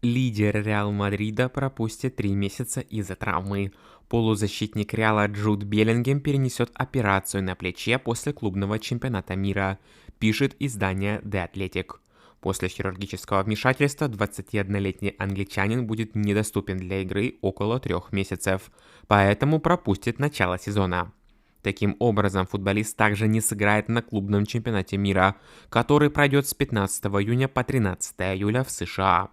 Лидер Реал Мадрида пропустит 3 месяца из-за травмы. Полузащитник Реала Джуд Беллингем перенесет операцию на плече после клубного чемпионата мира, пишет издание The Athletic. После хирургического вмешательства 21-летний англичанин будет недоступен для игры около 3 месяцев, поэтому пропустит начало сезона. Таким образом, футболист также не сыграет на клубном чемпионате мира, который пройдет с 15 июня по 13 июля в США.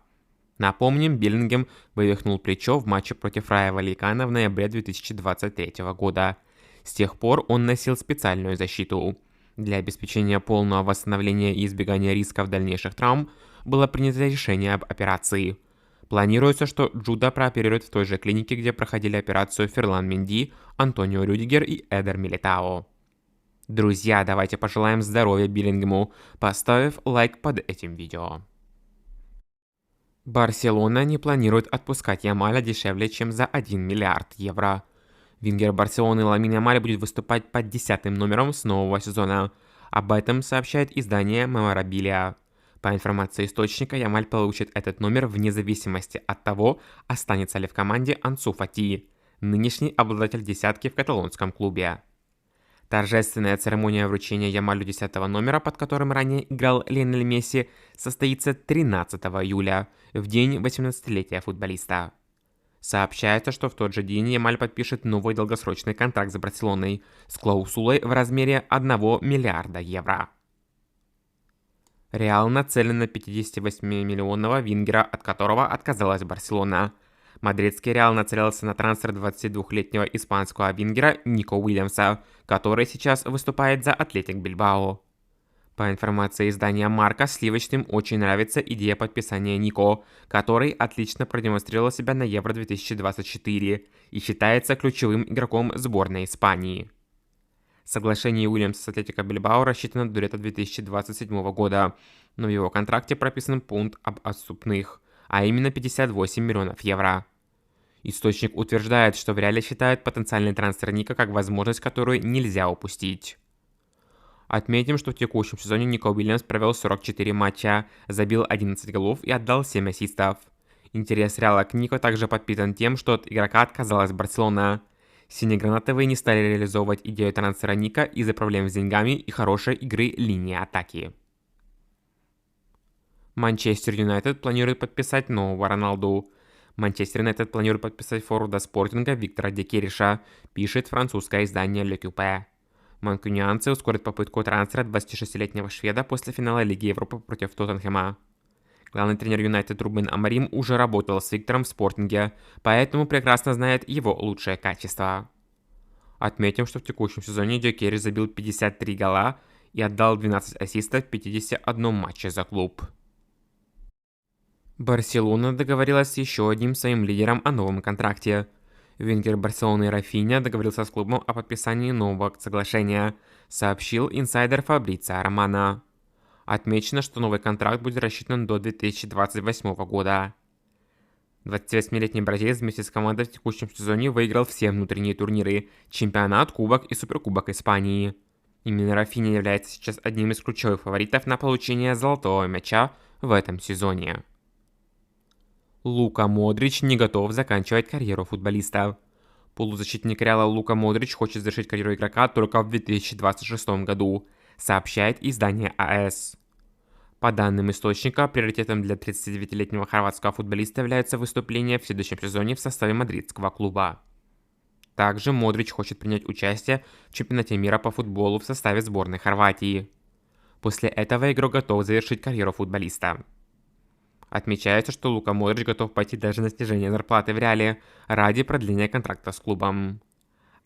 Напомним, Беллингем вывихнул плечо в матче против Райо Вальекано в ноябре 2023 года. С тех пор он носил специальную защиту. Для обеспечения полного восстановления и избегания рисков дальнейших травм было принято решение об операции. Планируется, что Джуда прооперируют в той же клинике, где проходили операцию Ферлан Менди, Антонио Рюдигер и Эдер Милитао. Друзья, давайте пожелаем здоровья Беллингему, поставив лайк под этим видео. Барселона не планирует отпускать Ямаля дешевле, чем за 1 миллиард евро. Вингер Барселоны Ламин Ямаль будет выступать под 10-м номером с нового сезона. Об этом сообщает издание Memorabilia. По информации источника, Ямаль получит этот номер вне зависимости от того, останется ли в команде Ансу Фати, нынешний обладатель десятки в каталонском клубе. Торжественная церемония вручения Ямалю 10-го номера, под которым ранее играл Лионель Месси, состоится 13 июля, в день 18-летия футболиста. Сообщается, что в тот же день Ямаль подпишет новый долгосрочный контракт с Барселоной с клаусулой в размере 1 миллиарда евро. Реал нацелен на 58-миллионного вингера, от которого отказалась Барселона. Мадридский Реал нацелился на трансфер 22-летнего испанского вингера Нико Уильямса, который сейчас выступает за Атлетик Бильбао. По информации издания Марка, сливочным очень нравится идея подписания Нико, который отлично продемонстрировал себя на Евро 2024 и считается ключевым игроком сборной Испании. Соглашение Уильямса с Атлетико Бильбао рассчитано до лета 2027 года, но в его контракте прописан пункт об отступных, а именно 58 миллионов евро. Источник утверждает, что в Реале считают потенциальный трансфер Ника как возможность, которую нельзя упустить. Отметим, что в текущем сезоне Нико Уильямс провел 44 матча, забил 11 голов и отдал 7 ассистов. Интерес Реала к Нико также подпитан тем, что от игрока отказалась Барселона. Синегранатовые не стали реализовывать идею трансфера Ника из-за проблем с деньгами и хорошей игры линии атаки. Манчестер Юнайтед планирует подписать нового Роналду. Манчестер Юнайтед планирует подписать форварда Спортинга Виктора Декериша, пишет французское издание Le Coupé. Манкунианцы ускорят попытку трансфера 26-летнего шведа после финала Лиги Европы против Тоттенхэма. Главный тренер Юнайтед Рубен Аморим уже работал с Виктором в Спортинге, поэтому прекрасно знает его лучшие качества. Отметим, что в текущем сезоне Декериш забил 53 гола и отдал 12 ассистов в 51 матче за клуб. Барселона договорилась с еще одним своим лидером о новом контракте. Вингер Барселоны Рафинья договорился с клубом о подписании нового соглашения, сообщил инсайдер Фабрицио Романо. Отмечено, что новый контракт будет рассчитан до 2028 года. 28-летний бразилец вместе с командой в текущем сезоне выиграл все внутренние турниры, чемпионат, кубок и суперкубок Испании. Именно Рафинья является сейчас одним из ключевых фаворитов на получение золотого мяча в этом сезоне. Лука Модрич не готов заканчивать карьеру футболиста. Полузащитник Реала Лука Модрич хочет завершить карьеру игрока только в 2026 году, сообщает издание АС. По данным источника, приоритетом для 39-летнего хорватского футболиста является выступление в следующем сезоне в составе мадридского клуба. Также Модрич хочет принять участие в чемпионате мира по футболу в составе сборной Хорватии. После этого игрок готов завершить карьеру футболиста. Отмечается, что Лука Модрич готов пойти даже на снижение зарплаты в Реале ради продления контракта с клубом.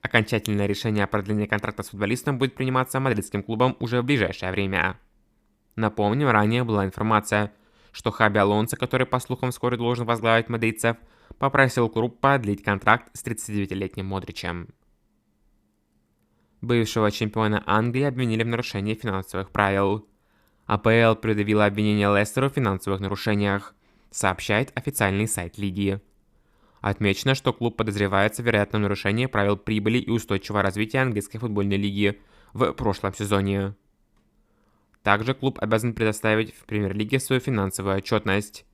Окончательное решение о продлении контракта с футболистом будет приниматься мадридским клубом уже в ближайшее время. Напомним, ранее была информация, что Хаби Алонсо, который по слухам вскоре должен возглавить мадридцев, попросил клуб продлить контракт с 39-летним Модричем. Бывшего чемпиона Англии обвинили в нарушении финансовых правил. АПЛ предъявила обвинение Лестеру в финансовых нарушениях, сообщает официальный сайт лиги. Отмечено, что клуб подозревается в вероятном нарушении правил прибыли и устойчивого развития английской футбольной лиги в прошлом сезоне. Также клуб обязан предоставить в премьер-лиге свою финансовую отчетность.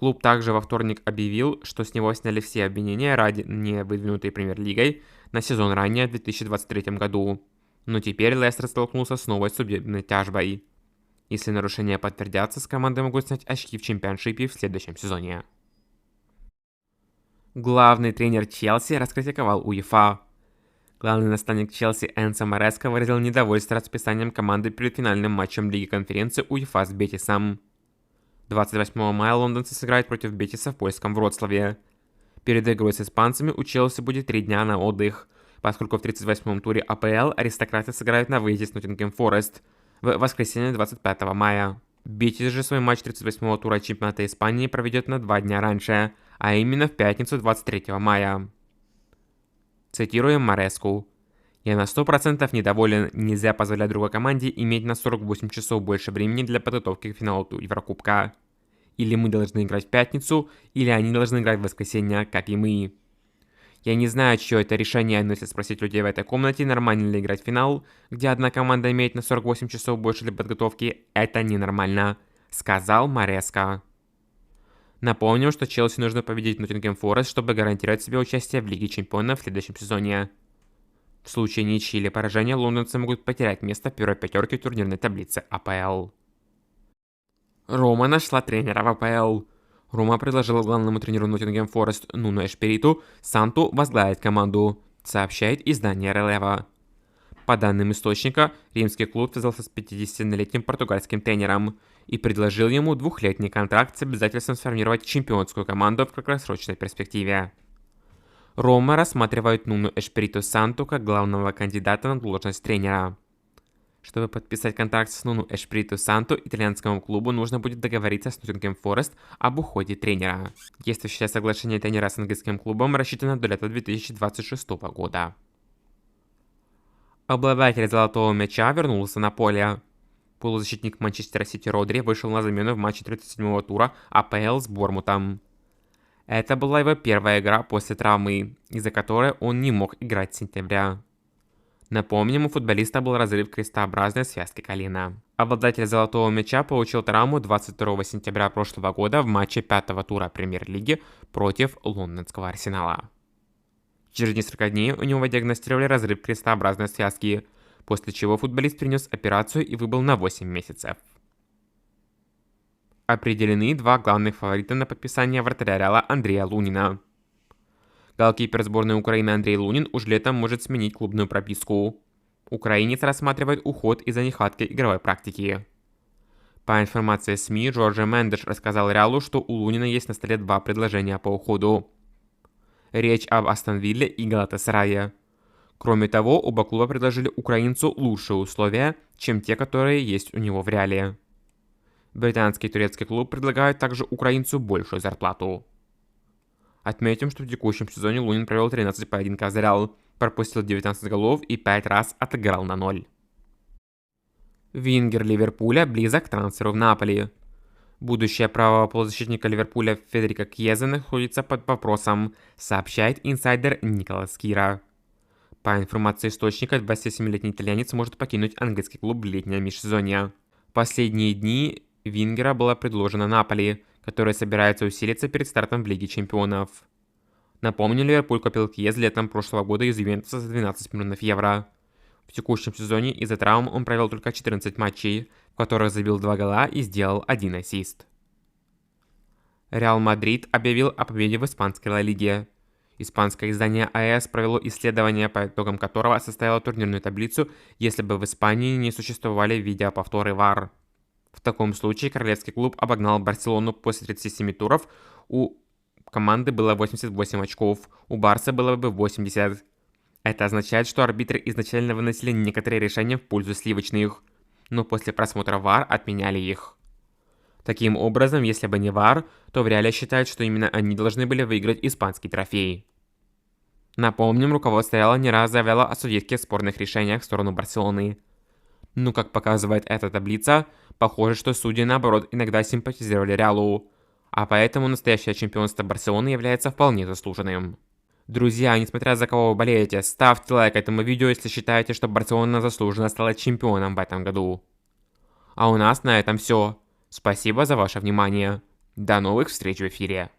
Клуб также во вторник объявил, что с него сняли все обвинения, ранее выдвинутые Премьер-лигой на сезон ранее в 2023 году. Но теперь Лестер столкнулся с новой судебной тяжбой. Если нарушения подтвердятся, с командой могут снять очки в чемпионшипе в следующем сезоне. Главный тренер Челси раскритиковал УЕФА. Главный наставник Челси Энцо Мареско выразил недовольство расписанием команды перед финальным матчем Лиги Конференции УЕФА с Бетисом. 28 мая лондонцы сыграют против Бетиса в польском Вроцлаве. Перед игрой с испанцами у Челси будет 3 дня на отдых, поскольку в 38-м туре АПЛ аристократы сыграют на выезде с Ноттингем Форест в воскресенье 25 мая. Бетис же свой матч 38-го тура чемпионата Испании проведет на 2 дня раньше, а именно в пятницу 23 мая. Цитируем Мареску. «Я на 100% недоволен, нельзя позволять другой команде иметь на 48 часов больше времени для подготовки к финалу Еврокубка. Или мы должны играть в пятницу, или они должны играть в воскресенье, как и мы. Я не знаю, чье это решение, но если спросить людей в этой комнате, нормально ли играть в финал, где одна команда имеет на 48 часов больше для подготовки, это ненормально», — сказал Мареско. Напомним, что Челси нужно победить Ноттингем Форест, чтобы гарантировать себе участие в Лиге Чемпионов в следующем сезоне. В случае ничьи или поражения лондонцы могут потерять место в первой пятерке турнирной таблицы АПЛ. Рома нашла тренера в АПЛ. Рома предложила главному тренеру Ноттингем Форест Нуно Эшпириту Санту возглавить команду, сообщает издание Релева. По данным источника, римский клуб связался с 50-летним португальским тренером и предложил ему двухлетний контракт с обязательством сформировать чемпионскую команду в краткосрочной перспективе. Рома рассматривает Нуно Эшпириту Санту как главного кандидата на должность тренера. Чтобы подписать контракт с Нуно Эшпириту Санту, итальянскому клубу нужно будет договориться с Ноттингем Форест об уходе тренера. Действующее соглашение тренера с английским клубом рассчитано до лета 2026 года. Обладатель золотого мяча вернулся на поле. Полузащитник Манчестера Сити Родри вышел на замену в матче 37-го тура АПЛ с Бормутом. Это была его первая игра после травмы, из-за которой он не мог играть с сентября. Напомним, у футболиста был разрыв крестообразной связки колена. Обладатель золотого мяча получил травму 22 сентября прошлого года в матче 5-го тура Премьер-лиги против лондонского Арсенала. Через несколько дней у него диагностировали разрыв крестообразной связки, после чего футболист перенес операцию и выбыл на 8 месяцев. Определены два главных фаворита на подписание вратаря Реала Андрея Лунина. Голкипер сборной Украины Андрей Лунин уж летом может сменить клубную прописку. Украинец рассматривает уход из-за нехватки игровой практики. По информации СМИ, Джорджо Мендеш рассказал Реалу, что у Лунина есть на столе два предложения по уходу. Речь об Астон Вилле и Галатасарае. Кроме того, оба клуба предложили украинцу лучшие условия, чем те, которые есть у него в Реале. Британский и турецкий клуб предлагают также украинцу большую зарплату. Отметим, что в текущем сезоне Лунин провел 13 поединков за Реал, пропустил 19 голов и 5 раз отыграл на 0. Вингер Ливерпуля близок к трансферу в Наполи. Будущее правого полузащитника Ливерпуля Федерико Кьеза находится под вопросом, сообщает инсайдер Николас Кира. По информации источника, 27-летний итальянец может покинуть английский клуб в летнее межсезонье. В последние дни Вингера была предложена Наполи, который собирается усилиться перед стартом в Лиге Чемпионов. Напомню, Ливерпуль купил Кьез летом прошлого года из Ювентуса за 12 миллионов евро. В текущем сезоне из-за травм он провел только 14 матчей, в которых забил 2 гола и сделал 1 ассист. Реал Мадрид объявил о победе в испанской Ла Лиге. Испанское издание АЭС провело исследование, по итогам которого составило турнирную таблицу, если бы в Испании не существовали видеоповторы ВАР. В таком случае королевский клуб обогнал Барселону после 37 туров, у команды было 88 очков, у Барса было бы 80. Это означает, что арбитры изначально выносили некоторые решения в пользу сливочных, но после просмотра ВАР отменяли их. Таким образом, если бы не ВАР, то в Реале считают, что именно они должны были выиграть испанский трофей. Напомним, руководство Реала не раз заявляло о судейских спорных решениях в сторону Барселоны. Но, как показывает эта таблица, похоже, что судьи, наоборот, иногда симпатизировали Реалу, а поэтому настоящее чемпионство Барселоны является вполне заслуженным. Друзья, несмотря за кого вы болеете, ставьте лайк этому видео, если считаете, что Барселона заслуженно стала чемпионом в этом году. А у нас на этом все. Спасибо за ваше внимание. До новых встреч в эфире!